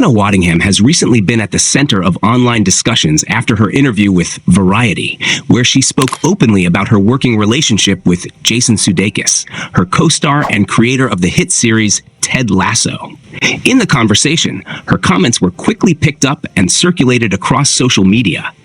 Hannah Waddingham has recently been at the center of online discussions after her interview with Variety, where she spoke openly about her working relationship with Jason Sudeikis, her co-star and creator of the hit series Ted Lasso. In the conversation, her comments were quickly picked up and circulated across social media,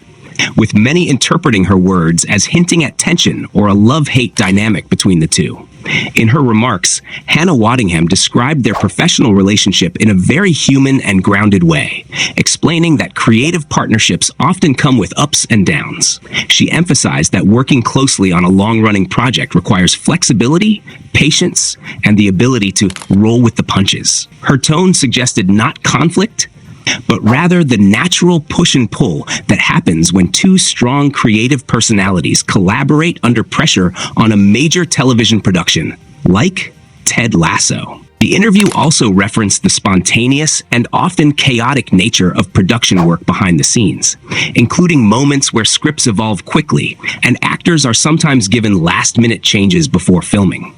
with many interpreting her words as hinting at tension or a love-hate dynamic between the two. In her remarks, Hannah Waddingham described their professional relationship in a very human and grounded way, explaining that creative partnerships often come with ups and downs. She emphasized that working closely on a long-running project requires flexibility, patience, and the ability to roll with the punches. Her tone suggested not conflict, but rather the natural push and pull that happens when two strong creative personalities collaborate under pressure on a major television production, like Ted Lasso. The interview also referenced the spontaneous and often chaotic nature of production work behind the scenes, including moments where scripts evolve quickly and actors are sometimes given last-minute changes before filming.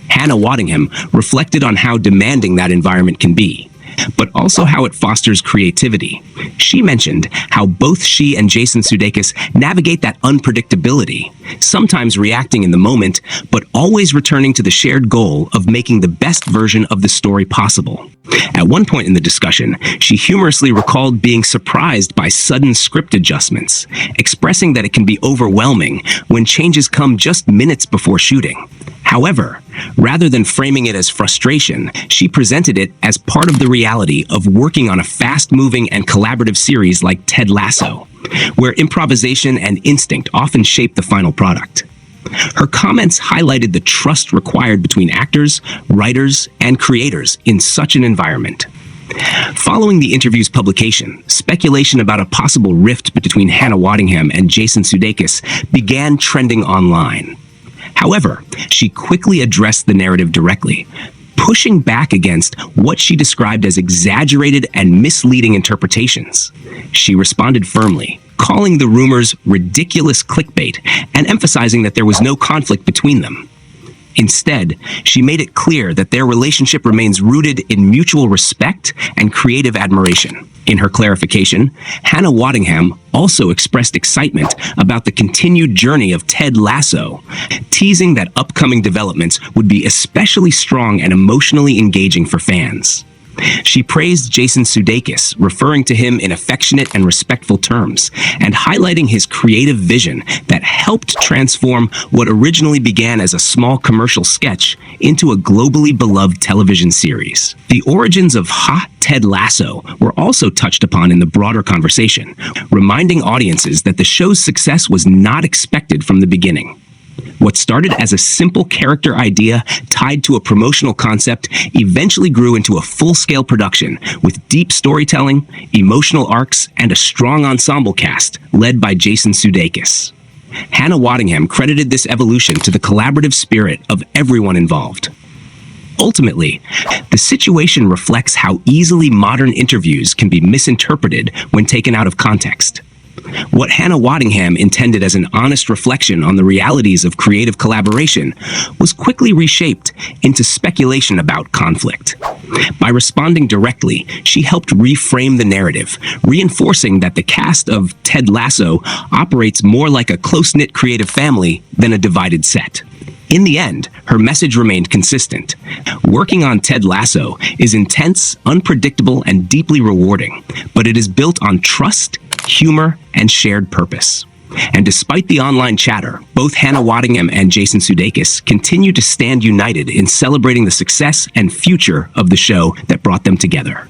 Hannah Waddingham reflected on how demanding that environment can be, but also how it fosters creativity. She mentioned how both she and Jason Sudeikis navigate that unpredictability, sometimes reacting in the moment, but always returning to the shared goal of making the best version of the story possible. At one point in the discussion, she humorously recalled being surprised by sudden script adjustments, expressing that it can be overwhelming when changes come just minutes before shooting. However, rather than framing it as frustration, she presented it as part of the reality of working on a fast-moving and collaborative series like Ted Lasso, where improvisation and instinct often shape the final product. Her comments highlighted the trust required between actors, writers, and creators in such an environment. Following the interview's publication, speculation about a possible rift between Hannah Waddingham and Jason Sudeikis began trending online. However, she quickly addressed the narrative directly, pushing back against what she described as exaggerated and misleading interpretations. She responded firmly, calling the rumors ridiculous clickbait and emphasizing that there was no conflict between them. Instead, she made it clear that their relationship remains rooted in mutual respect and creative admiration. In her clarification, Hannah Waddingham also expressed excitement about the continued journey of Ted Lasso, teasing that upcoming developments would be especially strong and emotionally engaging for fans. She praised Jason Sudeikis, referring to him in affectionate and respectful terms, and highlighting his creative vision that helped transform what originally began as a small commercial sketch into a globally beloved television series. The origins of Ted Lasso were also touched upon in the broader conversation, reminding audiences that the show's success was not expected from the beginning. What started as a simple character idea tied to a promotional concept eventually grew into a full-scale production with deep storytelling, emotional arcs, and a strong ensemble cast led by Jason Sudeikis. Hannah Waddingham credited this evolution to the collaborative spirit of everyone involved. Ultimately, the situation reflects how easily modern interviews can be misinterpreted when taken out of context. What Hannah Waddingham intended as an honest reflection on the realities of creative collaboration was quickly reshaped into speculation about conflict. By responding directly, she helped reframe the narrative, reinforcing that the cast of Ted Lasso operates more like a close-knit creative family than a divided set. In the end, her message remained consistent. Working on Ted Lasso is intense, unpredictable, and deeply rewarding, but it is built on trust, humor, and shared purpose. And despite the online chatter, both Hannah Waddingham and Jason Sudeikis continue to stand united in celebrating the success and future of the show that brought them together.